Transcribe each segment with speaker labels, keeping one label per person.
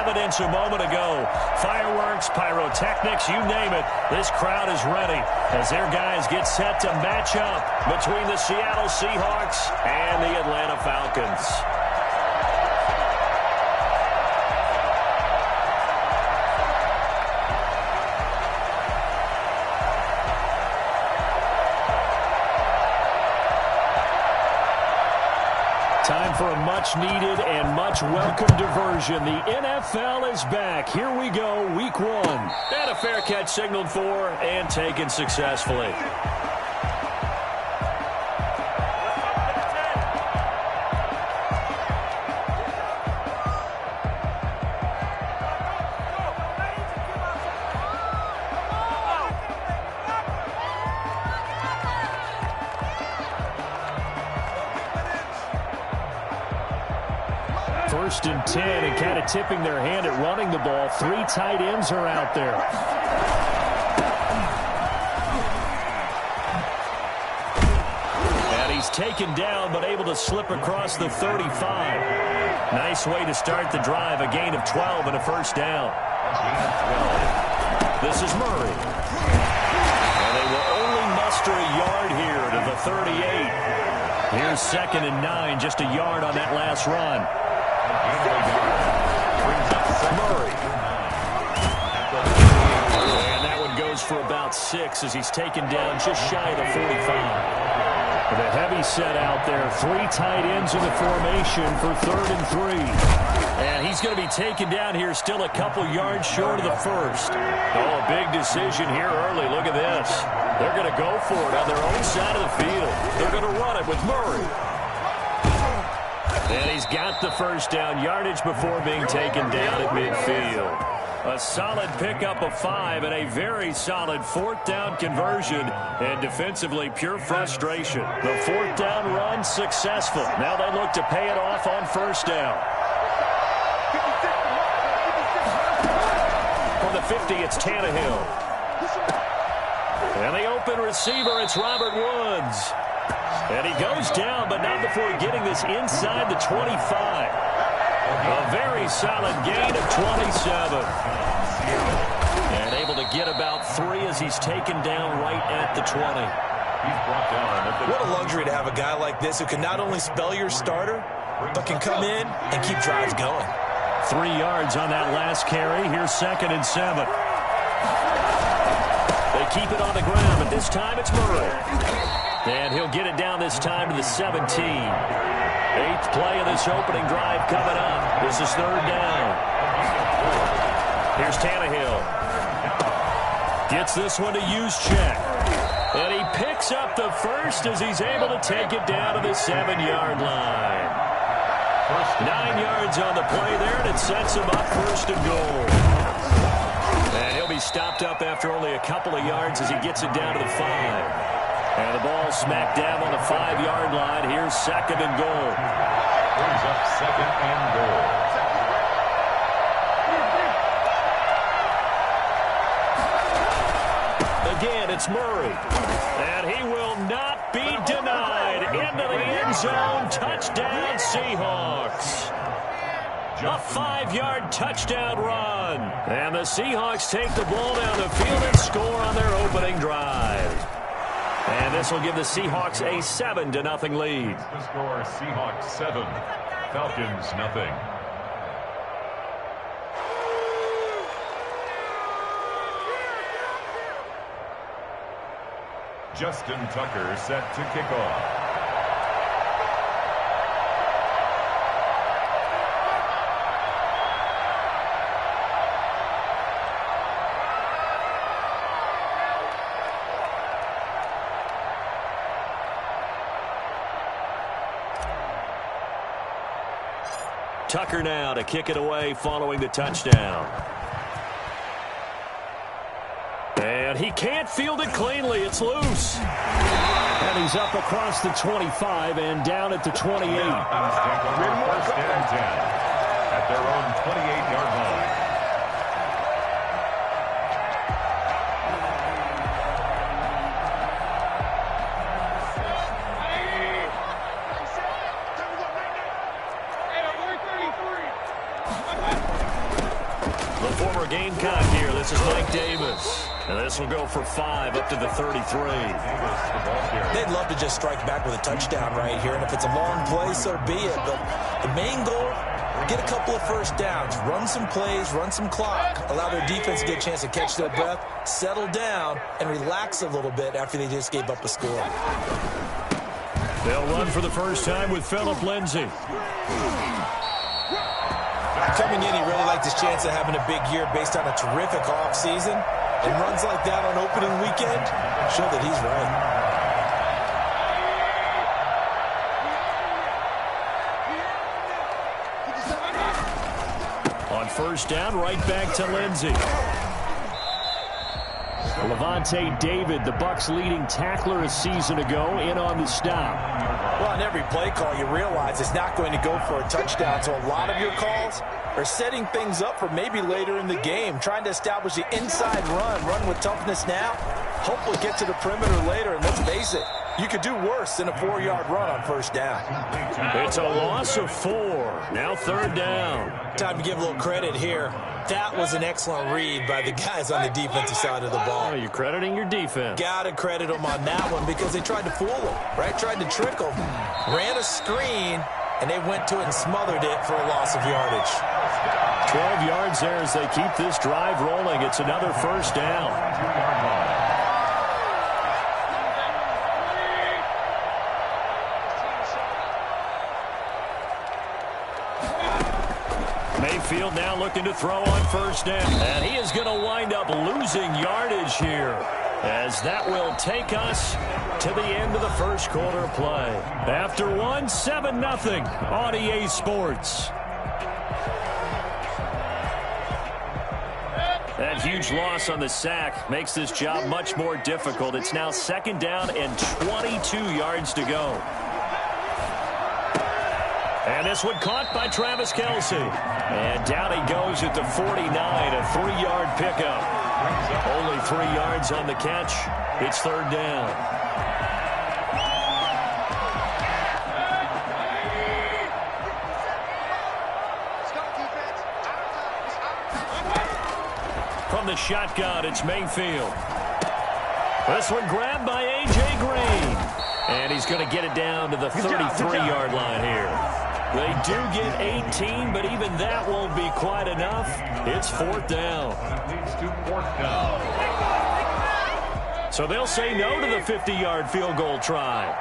Speaker 1: evidence a moment ago. Fireworks, pyrotechnics, you name it. This crowd is ready as their guys get set to match up between the Seattle Seahawks and the Atlanta Falcons. Time for a much-needed and much-welcome diversion. The NFL is back. Here we go, Week 1. And a fair catch signaled for and taken successfully. First and 10, and kind of tipping their hand at running the ball. 3 tight ends are out there. And he's taken down, but able to slip across the 35. Nice way to start the drive. A gain of 12 and a first down. This is Murray. And they will only muster a yard here to the 38. Here's 2nd and 9, just a yard on that last run. Murray. And that one goes for about 6 as he's taken down just shy of the 45. With a heavy set out there, 3 tight ends in the formation for 3rd and 3. And he's going to be taken down here still a couple yards short of the first. Oh, a big decision here early. Look at this. They're going to go for it on their own side of the field. They're going to run it with Murray. And he's got the first down, yardage before being taken down at midfield. A solid pickup of 5 and a very solid 4th down conversion. And defensively, pure frustration. The 4th down run successful. Now they look to pay it off on 1st down. From the 50, it's Tannehill. And the open receiver, it's Robert Woods. And he goes down, but not before getting this inside the 25. A very solid gain of 27. And able to get about 3 as he's taken down right at the 20.
Speaker 2: What a luxury to have a guy like this who can not only spell your starter, but can come in and keep drives going.
Speaker 1: 3 yards on that last carry. Here's 2nd and 7. They keep it on the ground, but this time it's Murray. And he'll get it down this time to the 17. 8th play of this opening drive coming up. This is 3rd down. Here's Tannehill. Gets this one to Juszczyk. And he picks up the first as he's able to take it down to the 7-yard line. 9 yards on the play there, and it sets him up 1st and goal. And he'll be stopped up after only a couple of yards as he gets it down to the 5. And the ball smack dab on the 5-yard line. Here's 2nd and goal.
Speaker 3: Brings up 2nd and goal.
Speaker 1: Again, it's Murray. And he will not be denied. Into the end zone. Touchdown, Seahawks. A 5-yard touchdown run. And the Seahawks take the ball down the field and score on their opening drive. And this will give the Seahawks a 7-0 lead.
Speaker 3: The score, Seahawks 7, Falcons 0. Justin Tucker set to kick off.
Speaker 1: Tucker now to kick it away following the touchdown. And he can't field it cleanly. It's loose. And he's up across the 25 and down at the 28.
Speaker 3: 1st and 10 at their own 28-yard line.
Speaker 1: The former Gamecock here. This is Mike Davis. And this will go for 5 up to the 33.
Speaker 2: They'd love to just strike back with a touchdown right here. And if it's a long play, so be it. But the main goal, get a couple of first downs, run some plays, run some clock, allow their defense to get a chance to catch their breath, settle down, and relax a little bit after they just gave up a score.
Speaker 1: They'll run for the first time with Phillip Lindsay.
Speaker 2: Coming in, he really liked his chance of having a big year based on a terrific offseason. And runs like that on opening weekend show that he's
Speaker 1: right. On first down, right back to Lindsay. Levante David, the Bucs' leading tackler a season ago, in on the stop.
Speaker 2: Well, on every play call, you realize it's not going to go for a touchdown. So a lot of your calls are setting things up for maybe later in the game, trying to establish the inside run with toughness now. Hopefully get to the perimeter later, and let's face it, you could do worse than a 4-yard run on first down.
Speaker 1: It's a loss of 4. Now third down.
Speaker 2: Time to give a little credit here. That was an excellent read by the guys on the defensive side of the ball.
Speaker 1: Oh, you're crediting your defense.
Speaker 2: Got to credit them on that one because they tried to fool them, right? Tried to trick them. Ran a screen, and they went to it and smothered it for a loss of yardage.
Speaker 1: 12 yards there as they keep this drive rolling. It's another first down. Mayfield now looking to throw on first down. And he is going to wind up losing yardage here, as that will take us to the end of the first quarter play. After 7-0 on EA Sports. That huge loss on the sack makes this job much more difficult. It's now second down and 22 yards to go. And this one caught by Travis Kelce. And down he goes at the 49, a 3-yard pickup. Only 3 yards on the catch. It's third down. From the shotgun, it's Mayfield. This one grabbed by A.J. Green. And he's going to get it down to the 33-yard line here. They do get 18, but even that won't be quite enough. It's fourth down. So they'll say no to the 50-yard field goal try.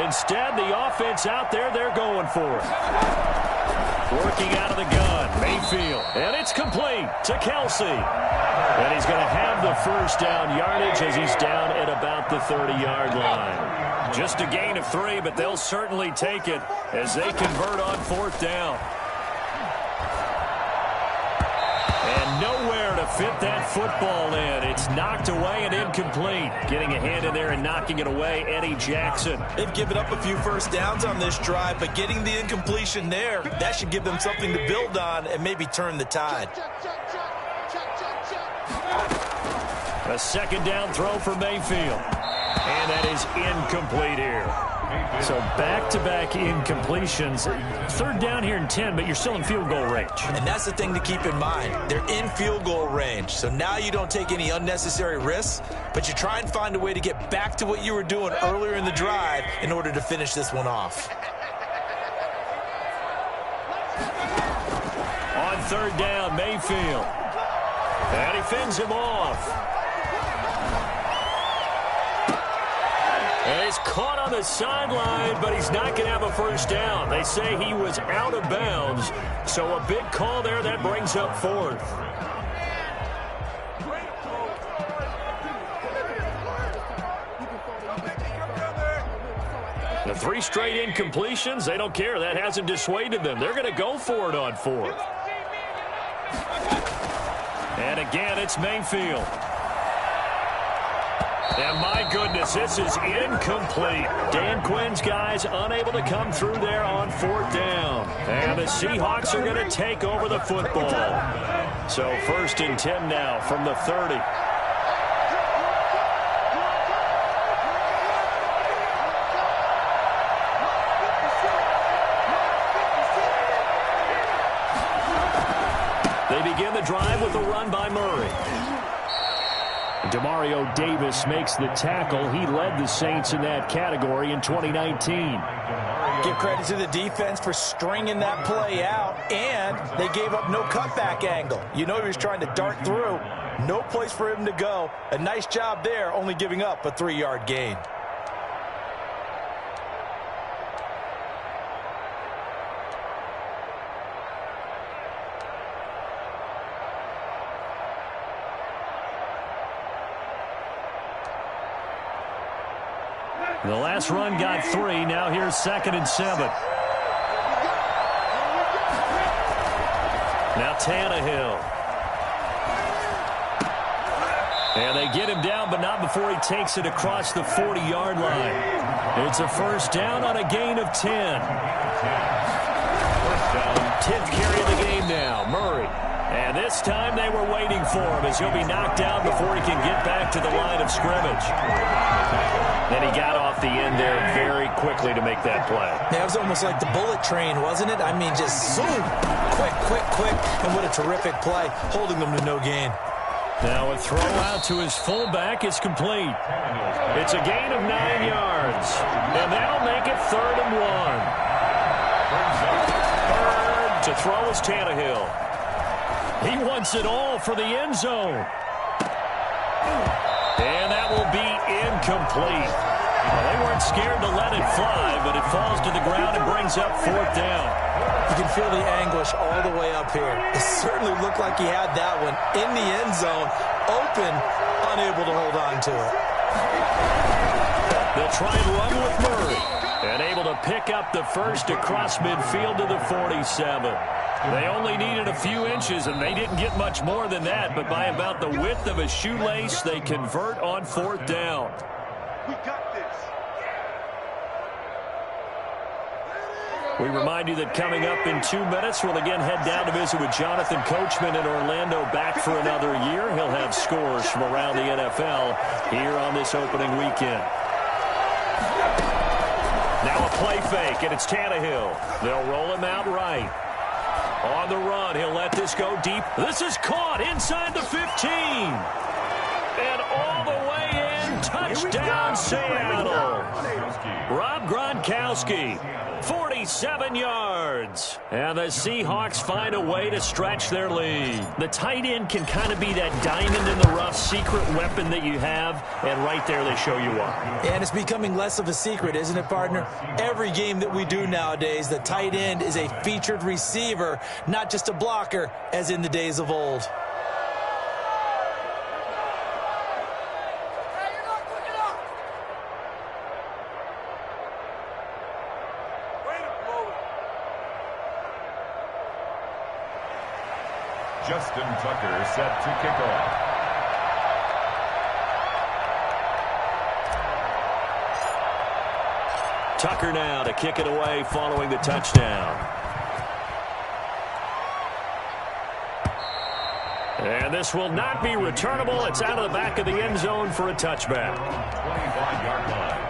Speaker 1: Instead, the offense out there, they're going for it. Working out of the gun, Mayfield. And it's complete to Kelce. And he's going to have the first down yardage as he's down at about the 30-yard line. Just a gain of 3, but they'll certainly take it as they convert on fourth down. And nowhere to fit that football in. It's knocked away and incomplete. Getting a hand in there and knocking it away, Eddie Jackson.
Speaker 2: They've given up a few first downs on this drive, but getting the incompletion there, that should give them something to build on and maybe turn the tide.
Speaker 1: A second down throw for Mayfield. And that is incomplete here. So back-to-back incompletions. Third down here and 10, but you're still in field goal range.
Speaker 2: And that's the thing to keep in mind. They're in field goal range. So now you don't take any unnecessary risks, but you try and find a way to get back to what you were doing earlier in the drive in order to finish this one off.
Speaker 1: On third down, Mayfield. And he fends him off. And he's caught on the sideline, but he's not going to have a first down. They say he was out of bounds, so a big call there that brings up fourth. The 3 straight incompletions, they don't care. That hasn't dissuaded them. They're going to go for it on fourth. And again, it's Mayfield. And my goodness, this is incomplete. Dan Quinn's guys unable to come through there on fourth down. And the Seahawks are going to take over the football. So first and 10 now from the 30. They begin the drive with a run by Murray. Demario Davis makes the tackle. He led the Saints in that category in 2019.
Speaker 2: Give credit to the defense for stringing that play out, and they gave up no cutback angle. You know he was trying to dart through. No place for him to go. A nice job there, only giving up a 3-yard gain.
Speaker 1: The last run got 3. Now here's 2nd and 7. Now Tannehill. And they get him down, but not before he takes it across the 40-yard line. It's a first down on a gain of 10. 10th carry of the game now, Murray. And this time they were waiting for him as he'll be knocked down before he can get back to the line of scrimmage. Then he got off the end there very quickly to make that play.
Speaker 2: Yeah, it was almost like the bullet train, wasn't it? I mean, just zoom. Quick. And what a terrific play, holding them to no gain.
Speaker 1: Now a throw out to his fullback is complete. It's a gain of 9 yards. And that'll make it 3rd and 1. Third to throw is Tannehill. He wants it all for the end zone. And that will be incomplete. Well, they weren't scared to let it fly, but it falls to the ground and brings up 4th down.
Speaker 2: You can feel the anguish all the way up here. It certainly looked like he had that one in the end zone, open, unable to hold on to it.
Speaker 1: They'll try and run with Murray, and able to pick up the first across midfield to the 47. They only needed a few inches, and they didn't get much more than that, but by about the width of a shoelace, they convert on 4th down.
Speaker 4: We got this.
Speaker 1: We remind you that coming up in 2 minutes, we'll again head down to visit with Jonathan Coachman in Orlando, back for another year. He'll have scores from around the NFL here on this opening weekend. Now a play fake, and it's Tannehill. They'll roll him out right. On the run, he'll let this go deep. This is caught inside the 15. And all the way in, touchdown Seattle. Rob Gronkowski, 47 yards. And the Seahawks find a way to stretch their lead. The tight end can kind of be that diamond in the rough secret weapon that you have, and right there they show you why.
Speaker 2: And it's becoming less of a secret, isn't it, partner? Every game that we do nowadays, the tight end is a featured receiver, not just a blocker, as in the days of old.
Speaker 3: Justin Tucker set to kick off.
Speaker 1: Tucker now to kick it away following the touchdown. And this will not be returnable. It's out of the back of the end zone for a touchback.
Speaker 3: 25-yard line.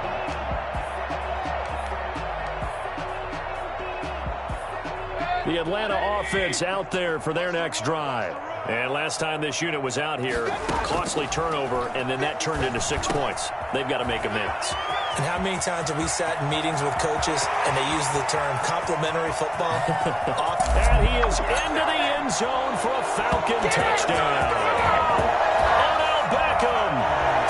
Speaker 1: The Atlanta offense out there for their next drive. And last time this unit was out here, costly turnover, and then that turned into 6 points. They've got to make amends.
Speaker 2: And how many times have we sat in meetings with coaches and they use the term complimentary football?
Speaker 1: And he is into the end zone for a Falcon touchdown. Odell Beckham,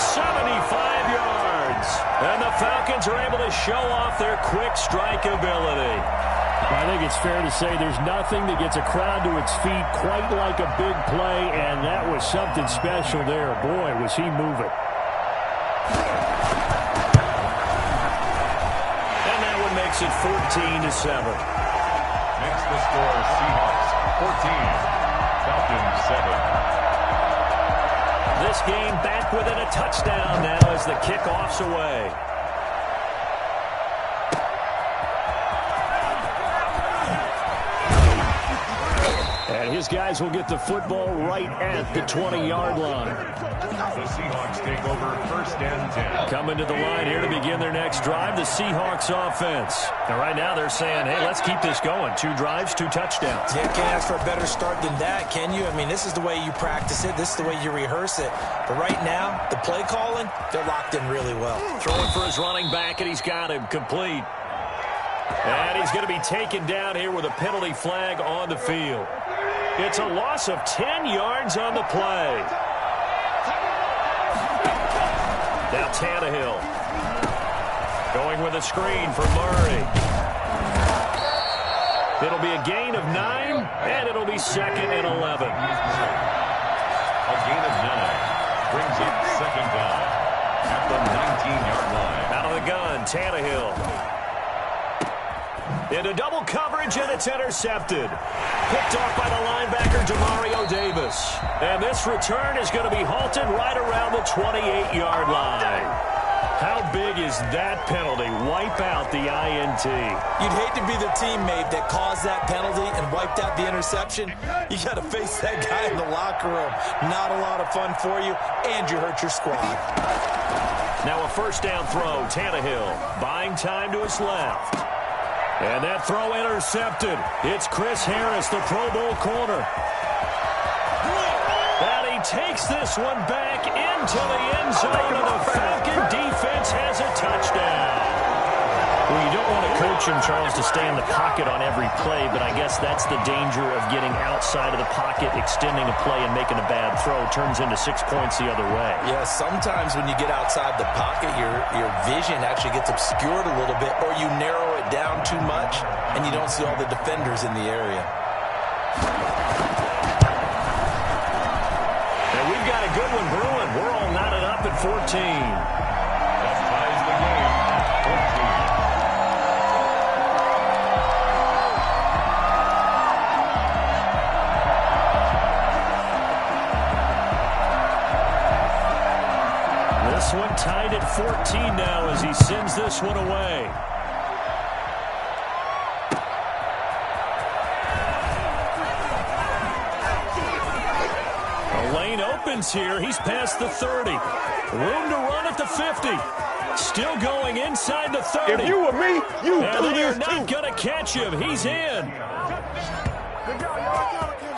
Speaker 1: 75 yards. And the Falcons are able to show off their quick strike ability. I think it's fair to say there's nothing that gets a crowd to its feet quite like a big play, and that was something special there. Boy, was he moving. And that one makes it 14-7.
Speaker 3: Makes the score Seahawks 14, Falcons 7.
Speaker 1: This game back within a touchdown now as the kickoff's away. his guys will get the football right at the 20-yard line.
Speaker 3: The Seahawks take over first and 10.
Speaker 1: Coming to the line here to begin their next drive, the Seahawks offense. And right now they're saying, hey, let's keep this going. 2 drives, 2 touchdowns.
Speaker 2: Yeah, can't ask for a better start than that, can you? I mean, this is the way you practice it. This is the way you rehearse it. But right now, the play calling, they're locked in really well.
Speaker 1: Throwing for his running back, and he's got him complete. And he's going to be taken down here with a penalty flag on the field. It's a loss of 10 yards on the play. Now Tannehill going with a screen for Murray. It'll be a gain of 9, and it'll be 2nd and 11.
Speaker 3: A gain of 9 brings up 2nd down at the 19-yard line.
Speaker 1: Out of the gun, Tannehill. Into double coverage, and it's intercepted. Picked off by the linebacker, Demario Davis. And this return is going to be halted right around the 28-yard line. How big is that penalty? Wipe out the INT.
Speaker 2: You'd hate to be the teammate that caused that penalty and wiped out the interception. You got to face that guy in the locker room. Not a lot of fun for you, and you hurt your squad.
Speaker 1: Now a first down throw, Tannehill buying time to his left. And that throw intercepted. It's Chris Harris, the Pro Bowl corner. And he takes this one back into the end zone, and the Falcon defense has a touchdown. Well, you don't want to coach him, Charles, to stay in the pocket on every play, but I guess that's the danger of getting outside of the pocket, extending a play, and making a bad throw. Turns into 6 points the other way.
Speaker 2: Yeah, sometimes when you get outside the pocket, your vision actually gets obscured a little bit, or you narrow it down too much, and you don't see all the defenders in the area.
Speaker 1: And we've got a good one brewing. We're all knotted up at 14.
Speaker 3: That ties the game at 14.
Speaker 1: This one tied at 14 now as he sends this one away. The lane opens here. He's past the 30. Room to run at the 50. Still going inside the 30.
Speaker 4: If you were me, you
Speaker 1: and
Speaker 4: do
Speaker 1: they are
Speaker 4: this
Speaker 1: not
Speaker 4: too.
Speaker 1: going to catch him. He's in.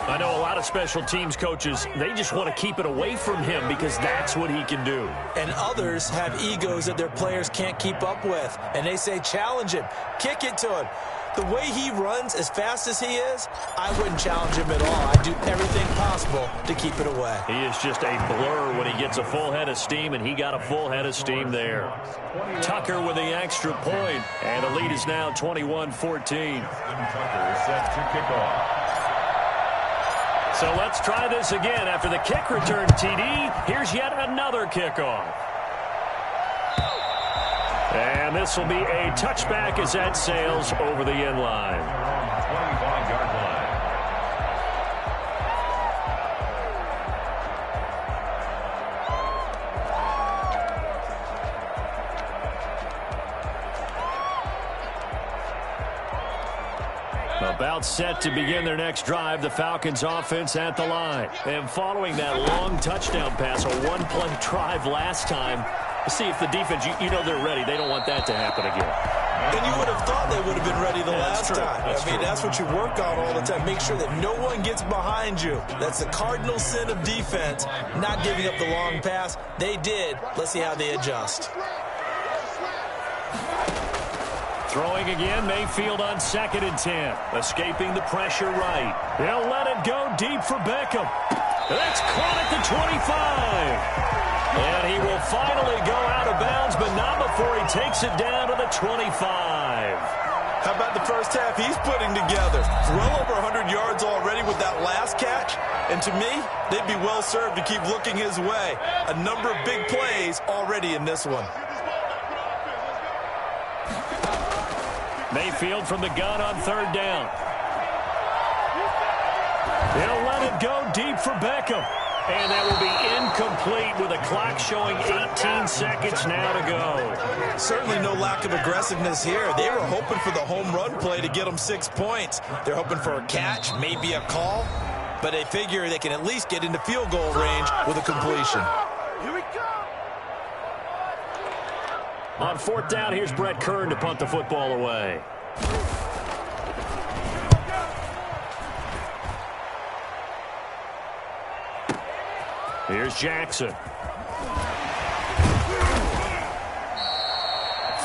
Speaker 1: I know a lot of special teams coaches, they just want to keep it away from him because that's what he can do.
Speaker 2: And others have egos that their players can't keep up with. And they say, challenge him, kick it to him. The way he runs as fast as he is, I wouldn't challenge him at all. I'd do everything possible to keep it away.
Speaker 1: He is just a blur when he gets a full head of steam, and he got a full head of steam there. Tucker with the extra point, and the lead is now 21-14.
Speaker 3: Tucker is set to kick off.
Speaker 1: So let's try this again. After the kick return TD, here's yet another kickoff. And this will be a touchback as that sails over the end line.
Speaker 3: 25-yard line.
Speaker 1: About set to begin their next drive, the Falcons offense at the line. And following that long touchdown pass, a one-play drive last time, see if the defense, you know they're ready. They don't want that to happen again.
Speaker 2: And you would have thought they would have been ready the last time. That's what you work on all the time. Make sure that no one gets behind you. That's the cardinal sin of defense, not giving up the long pass. They did. Let's see how they adjust.
Speaker 1: Throwing again, Mayfield on 2nd and 10. Escaping the pressure right. They'll let it go deep for Beckham. That's caught at the 25. And he will finally go out of bounds, but not before he takes it down to the 25.
Speaker 2: How about the first half he's putting together? Well over 100 yards already with that last catch. And to me, they'd be well served to keep looking his way. A number of big plays already in this one.
Speaker 1: Mayfield from the gun on 3rd down. He'll let it go deep for Beckham. And that will be incomplete with a clock showing 18 seconds now to go.
Speaker 2: Certainly no lack of aggressiveness here. They were hoping for the home run play to get them 6 points. They're hoping for a catch, maybe a call. but they figure they can at least get into field goal range with a completion.
Speaker 4: Here we go.
Speaker 1: On fourth down, here's Brett Kern to punt the football away. Here's Jackson.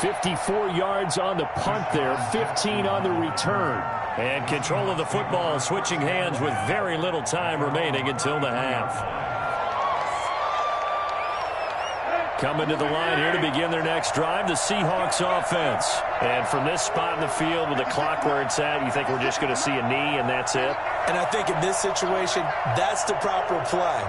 Speaker 1: 54 yards on the punt there, 15 on the return. And control of the football switching hands with very little time remaining until the half. Coming to the line here to begin their next drive, the Seahawks offense. And from this spot in the field with the clock where it's at, you think we're just going to see a knee and that's it?
Speaker 2: And I think in this situation, that's the proper play.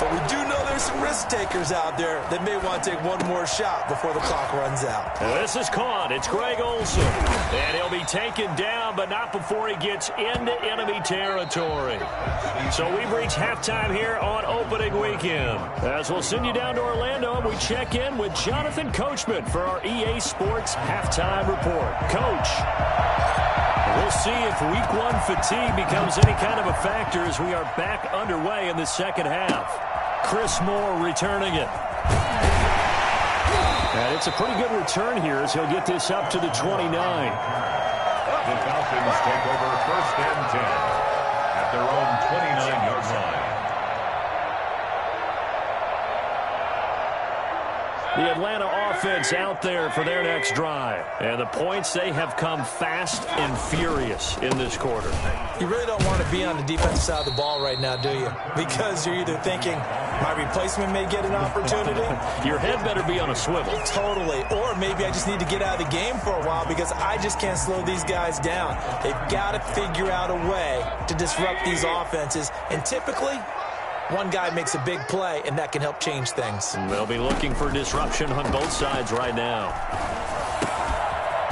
Speaker 2: But we do know there's some risk takers out there that may want to take one more shot before the clock runs out.
Speaker 1: This is caught. It's Greg Olsen. And he'll be taken down, but not before he gets into enemy territory. So we've reached halftime here on opening weekend. As we'll send you down to Orlando, and we check in with Jonathan Coachman for our EA Sports Halftime Report. Coach, we'll see if week one fatigue becomes any kind of a factor as we are back underway in the second half. Chris Moore returning it. And it's a pretty good return here as he'll get this up to the 29.
Speaker 3: The Falcons take over first and 10 at their own 29-yard line.
Speaker 1: The Atlanta offense out there for their next drive. And the points, they have come fast and furious in this quarter.
Speaker 2: You really don't want to be on the defensive side of the ball right now, do you? Because you're either thinking, my replacement may get an opportunity.
Speaker 1: Your head better be on a swivel.
Speaker 2: Totally. Or maybe I just need to get out of the game for a while because I just can't slow these guys down. They've got to figure out a way to disrupt these offenses. And typically, one guy makes a big play, and that can help change things.
Speaker 1: They'll be looking for disruption on both sides right now.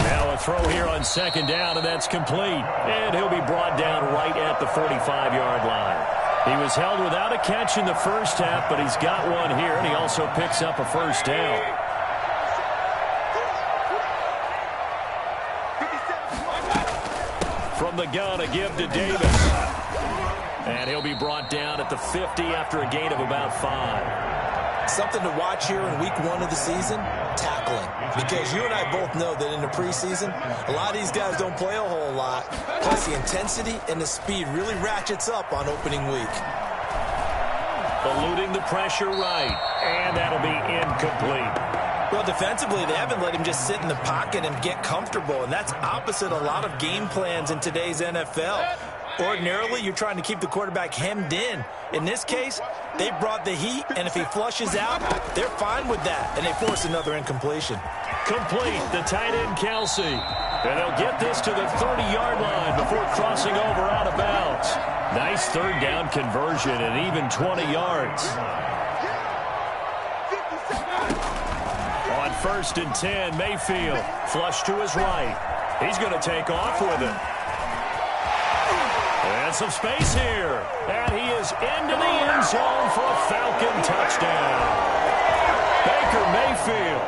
Speaker 1: Now a throw here on second down, and that's complete. And he'll be brought down right at the 45-yard line. He was held without a catch in the first half, but he's got one here, and he also picks up a first down. From the gun, a give to Davis. And he'll be brought down at the 50 after a gain of about 5.
Speaker 2: Something to watch here in week one of the season, tackling. Because you and I both know that in the preseason, a lot of these guys don't play a whole lot. Plus the intensity and the speed really ratchets up on opening week.
Speaker 1: Eluding the pressure right. And that'll be incomplete.
Speaker 2: Well, defensively, they haven't let him just sit in the pocket and get comfortable. And that's opposite a lot of game plans in today's NFL. Ordinarily, you're trying to keep the quarterback hemmed in. In this case, they brought the heat, and if he flushes out, they're fine with that, and they force another incompletion.
Speaker 1: Complete, the tight end, Kelsey. And they'll get this to the 30-yard line before crossing over out of bounds. Nice third down conversion and even 20 yards. On first and 10, Mayfield, flush to his right. He's going to take off with it. And some space here. And he is into the end zone for a Falcon touchdown. Baker Mayfield,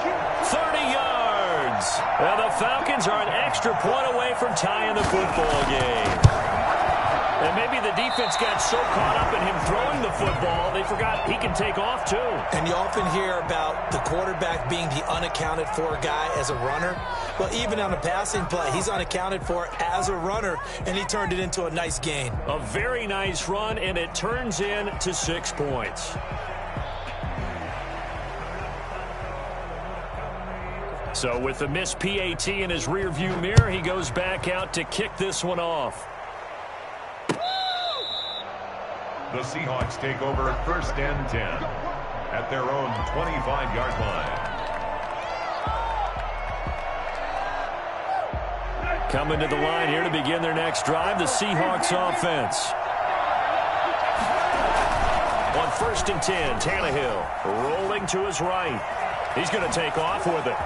Speaker 1: 30 yards. And the Falcons are an extra point away from tying the football game. And maybe the defense got so caught up in him throwing the football, they forgot he can take off too.
Speaker 2: And you often hear about the quarterback being the unaccounted for guy as a runner. Well, even on a passing play, he's unaccounted for as a runner, and he turned it into a nice gain.
Speaker 1: A very nice run, and it turns into 6 points. So with the missed PAT in his rearview mirror, he goes back out to kick this one off.
Speaker 3: The Seahawks take over first and 10 at their own 25-yard line.
Speaker 1: Coming to the line here to begin their next drive, the Seahawks offense. On first and 10, Tannehill rolling to his right. He's going to take off with it.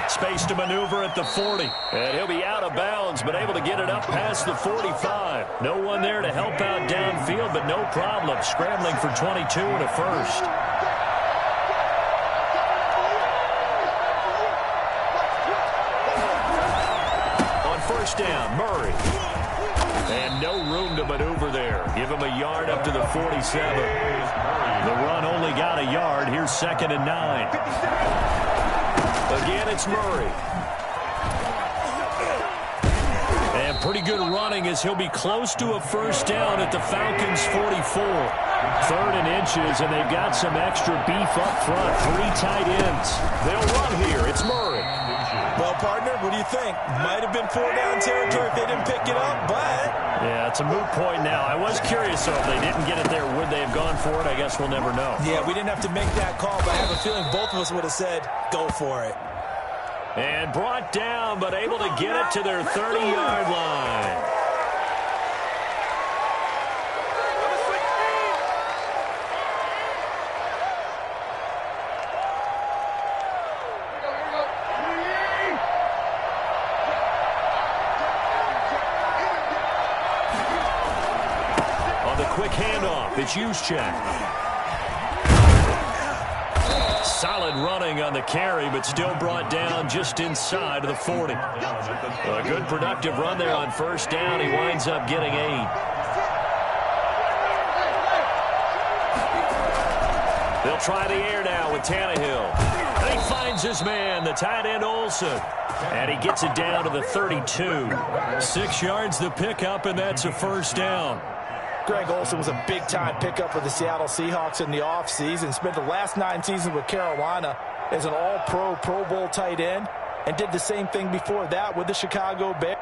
Speaker 1: Space to maneuver at the 40. And he'll be out of bounds, but able to get it up past the 45. No one there to help out downfield, but no problem. Scrambling for 22 and a first. On first down, Murray. And no room to maneuver there. Give him a yard up to the 47. The run only got a yard. Here's 2nd and 9. Again, it's Murray. And pretty good running as he'll be close to a first down at the Falcons' 44. 3rd and inches, and they've got some extra beef up front. 3 tight ends. They'll run here. It's Murray.
Speaker 2: Well, partner, what do you think? Might have been 4-down territory if they didn't pick it up, but...
Speaker 1: Yeah, it's a moot point now. I was curious, though, if they didn't get it there, would they have gone for it? I guess we'll never know.
Speaker 2: Yeah, we didn't have to make that call, but I have a feeling both of us would have said, go for it.
Speaker 1: And brought down, but able to get it to their 30-yard line. Quick handoff. It's Juszczyk. Solid running on the carry, but still brought down just inside of the 40. A good productive run there on first down. He winds up getting 8. They'll try the air now with Tannehill. And he finds his man, the tight end Olsen. And he gets it down to the 32. 6 yards the pickup, and that's a first down.
Speaker 2: Greg Olsen was a big-time pickup for the Seattle Seahawks in the offseason. Spent the last 9 seasons with Carolina as an all-pro, Pro Bowl tight end, and did the same thing before that with the Chicago Bears.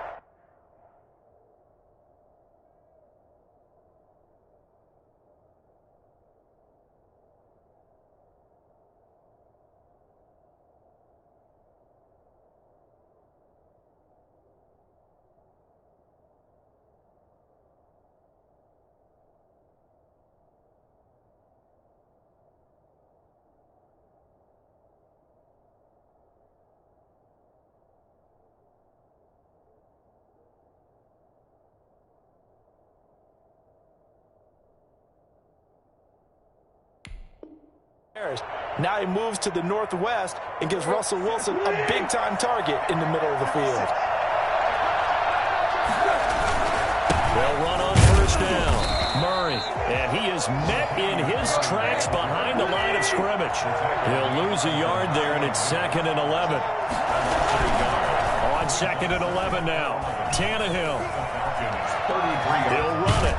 Speaker 2: Now he moves to the northwest and gives Russell Wilson a big-time target in the middle of the field.
Speaker 1: They'll run on first down. Murray, and he is met in his tracks behind the line of scrimmage. He'll lose a yard there, and it's 2nd and 11. On 2nd and 11 now. Tannehill. He'll run it.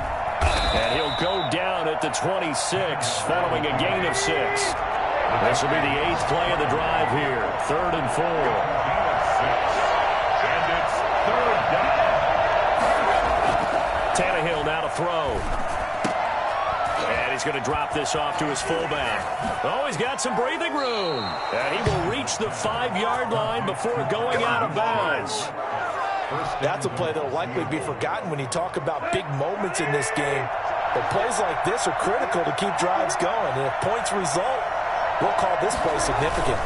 Speaker 1: And he'll go down at the 26 following a gain of 6. This will be the 8th play of the drive here. 3rd and 4.
Speaker 3: And it's 3rd down.
Speaker 1: Tannehill now to throw. And he's going to drop this off to his fullback. Oh, he's got some breathing room. And he will reach the 5-yard line before going out of bounds.
Speaker 2: That's a play that will likely be forgotten when you talk about big moments in this game. But plays like this are critical to keep drives going. And if points result, we'll call this play significant.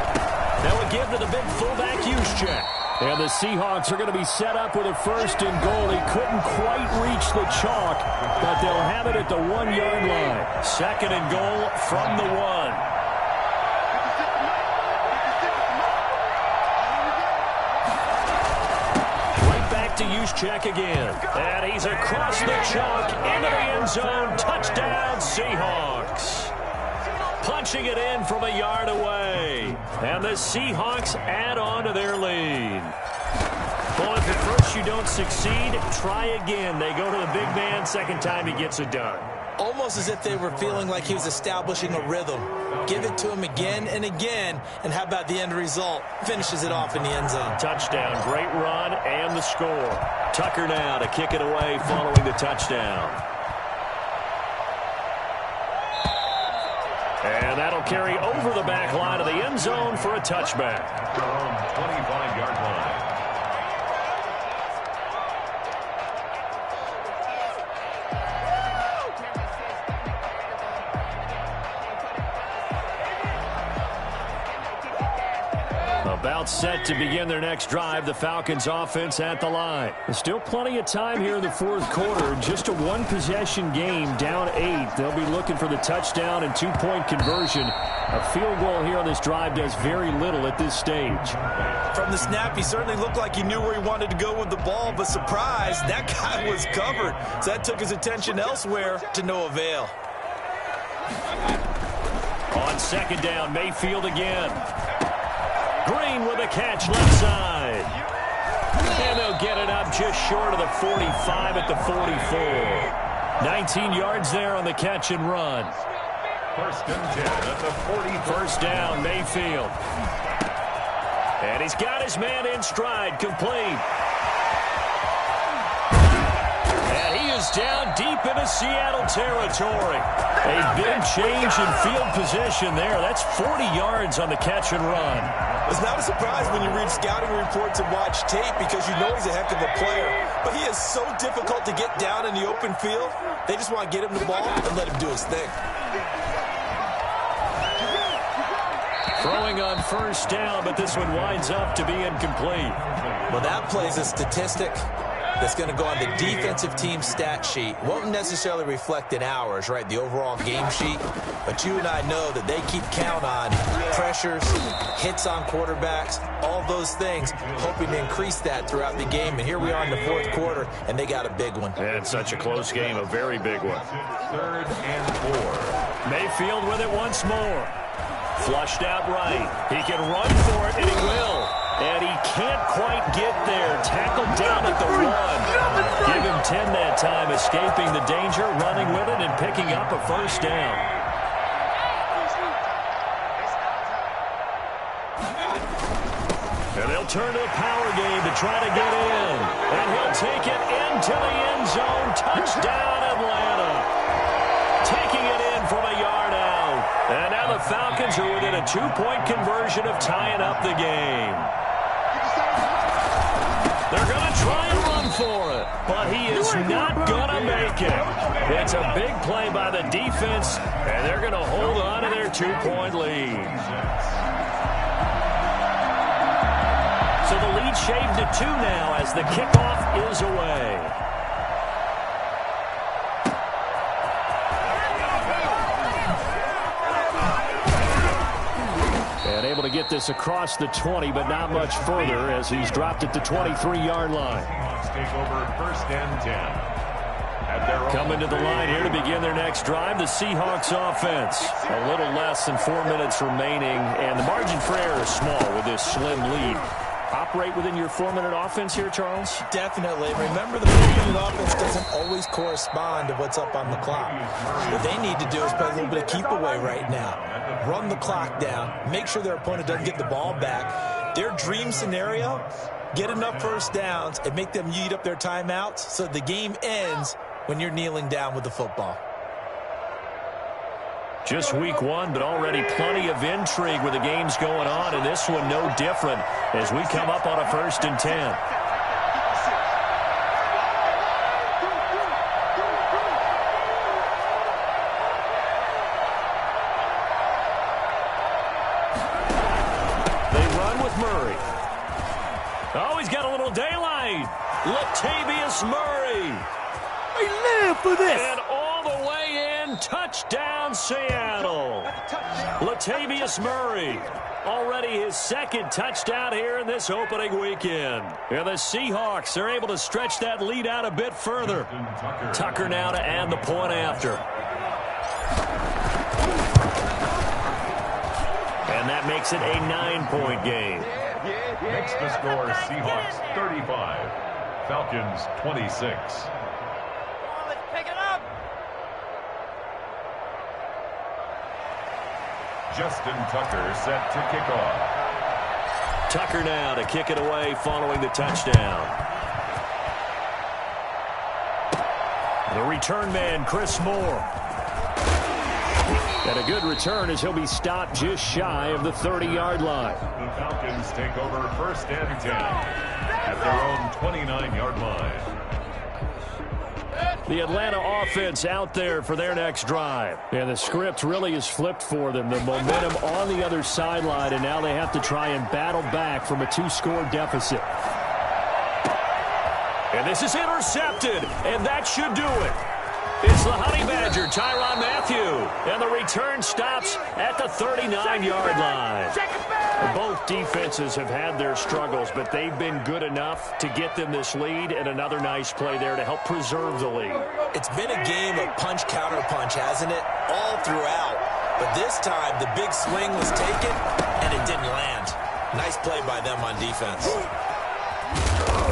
Speaker 1: Now we give to the big fullback Juszczyk. And the Seahawks are going to be set up with a 1st and goal. He couldn't quite reach the chalk, but they'll have it at the 1-yard line. 2nd and goal from the 1. To Juszczyk again. And he's across the chalk into the end zone. Touchdown, Seahawks. Punching it in from a yard away. And the Seahawks add on to their lead. Well, if at first you don't succeed, try again. They go to the big man. 2nd time he gets it done.
Speaker 2: Almost as if they were feeling like he was establishing a rhythm. Give it to him again and again, and how about the end result? Finishes it off in the end zone.
Speaker 1: Touchdown, great run, and the score. Tucker now to kick it away following the touchdown. And that'll carry over the back line of the end zone for a touchback.
Speaker 3: 25-yard line.
Speaker 1: About set to begin their next drive, the Falcons offense at the line. There's still plenty of time here in the 4th quarter. Just a 1-possession game, down 8. They'll be looking for the touchdown and two-point conversion. A field goal here on this drive does very little at this stage.
Speaker 2: From the snap, he certainly looked like he knew where he wanted to go with the ball, but surprise, that guy was covered. So that took his attention elsewhere to no avail.
Speaker 1: On second down, Mayfield again. Green with a catch left side. And they'll get it up just short of the 45 at the 44. 19 yards there on the catch and run.
Speaker 3: First and 10 at the 40.
Speaker 1: First down, Mayfield. And he's got his man in stride, complete. And he is down deep into Seattle territory. A big change in field position there. That's 40 yards on the catch and run.
Speaker 2: It's not a surprise when you read scouting reports and watch tape because you know he's a heck of a player. But he is so difficult to get down in the open field. They just want to get him the ball and let him do his thing.
Speaker 1: Throwing on first down, but this one winds up to be incomplete.
Speaker 2: Well, that plays a statistic that's going to go on the defensive team stat sheet. Won't necessarily reflect in ours, right, the overall game sheet. But you and I know that they keep count on pressures, hits on quarterbacks, all those things, hoping to increase that throughout the game. And here we are in the fourth quarter, and they got a big one.
Speaker 1: And such a close game, a very big one.
Speaker 3: Third and 4.
Speaker 1: Mayfield with it once more. Flushed out right. He can run for it, and he will. And he can't quite get there. Tackled down at the 1. Give him 10 that time, escaping the danger, running with it, and picking up a first down. And they'll turn to the power game to try to get in. And he'll take it into the end zone. Touchdown, Atlanta. Taking it in from a yard out. And now the Falcons are within a two-point conversion of tying up the game. They're going to try and run for it, but he is not going to make it. It's a big play by the defense, and they're going to hold on to their two-point lead. So the lead shaved to 2 now as the kickoff is away. And able to get this across the 20, but not much further as he's dropped at the 23-yard line.
Speaker 3: Take over first and 10.
Speaker 1: Coming to the line here to begin their next drive, the Seahawks offense. A little less than 4 minutes remaining, and the margin for error is small with this slim lead. Operate within your 4-minute offense here, Charles?
Speaker 2: Definitely. Remember, the 4-minute offense doesn't always correspond to what's up on the clock. What they need to do is play a little bit of keep away right now. Run the clock down. Make sure their opponent doesn't get the ball back. Their dream scenario, get enough first downs and make them eat up their timeouts so the game ends when you're kneeling down with the football.
Speaker 1: Just week 1, but already plenty of intrigue with the games going on, and this one no different as we come up on a 1st and 10. They run with Murray. Oh, he's got a little daylight. Latavius Murray.
Speaker 4: I live for this.
Speaker 1: And all the way in, touchdown Seattle. Latavius Murray, already his 2nd touchdown here in this opening weekend. And the Seahawks are able to stretch that lead out a bit further. Tucker now to add the point after. And that makes it a 9-point game.
Speaker 3: Makes the score Seahawks 35, Falcons 26. Justin Tucker set to kick off.
Speaker 1: Tucker now to kick it away following the touchdown. The return man, Chris Moore. And a good return as he'll be stopped just shy of the 30-yard line.
Speaker 3: The Falcons take over 1st and 10 at their own 29-yard line.
Speaker 1: The Atlanta offense out there for their next drive. And the script really is flipped for them. The momentum on the other sideline, and now they have to try and battle back from a 2-score deficit. And this is intercepted, and that should do it. It's the Honey Badger, Tyrann Mathieu. And the return stops at the 39-yard line. Both defenses have had their struggles, but they've been good enough to get them this lead, and another nice play there to help preserve the lead.
Speaker 2: It's been a game of punch-counter-punch, hasn't it? All throughout. But this time, the big swing was taken, and it didn't land. Nice play by them on defense.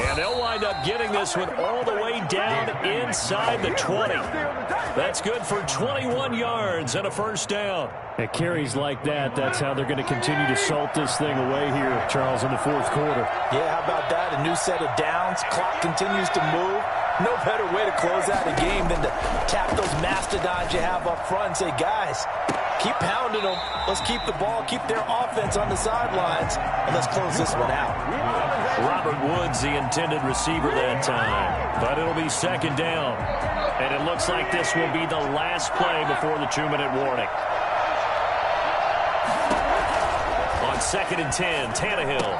Speaker 1: And they'll wind up getting this one all the way down inside the 20. That's good for 21 yards and a first down.
Speaker 4: At carries like that, that's how they're going to continue to salt this thing away here, Charles, in the fourth quarter.
Speaker 5: Yeah, how about that? A new set of downs. Clock continues to move. No better way to close out a game than to tap those mastodons you have up front and say, guys, keep pounding them. Let's keep the ball, keep their offense on the sidelines, and let's close this one out.
Speaker 1: Robert Woods, the intended receiver that time. But it'll be second down. And it looks like this will be the last play before the 2-minute warning. On 2nd and 10, Tannehill.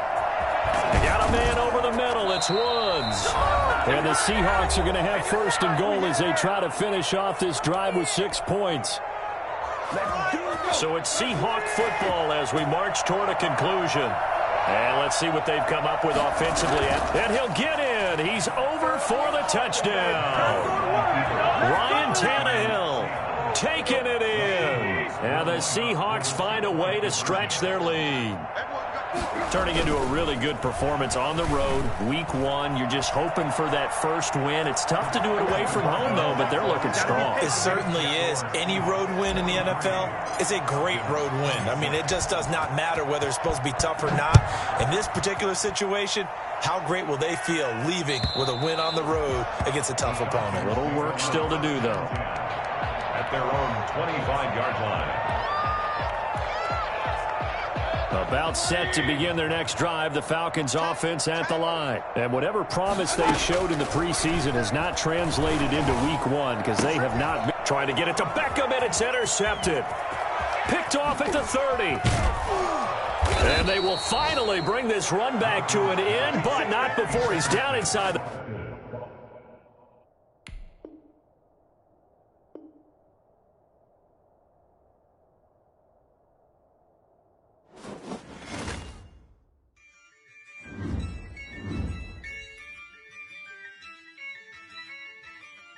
Speaker 1: They got a man over the middle. It's Woods.
Speaker 4: And the Seahawks are going to have first and goal as they try to finish off this drive with 6 points.
Speaker 1: So it's Seahawk football as we march toward a conclusion. And let's see what they've come up with offensively. And he'll get in. He's over for the touchdown. Ryan Tannehill taking it in. And the Seahawks find a way to stretch their lead. Turning into a really good performance on the road. Week 1, you're just hoping for that first win. It's tough to do it away from home, though, but they're looking strong.
Speaker 2: It certainly is. Any road win in the NFL is a great road win. I mean, it just does not matter whether it's supposed to be tough or not. In this particular situation, how great will they feel leaving with a win on the road against a tough opponent?
Speaker 1: A little work still to do, though.
Speaker 3: At their own 25-yard line.
Speaker 1: About set to begin their next drive, the Falcons offense at the line. And whatever promise they showed in the preseason has not translated into week 1 because they have not been trying to get it to Beckham, and it's intercepted. Picked off at the 30. And they will finally bring this run back to an end, but not before he's down inside the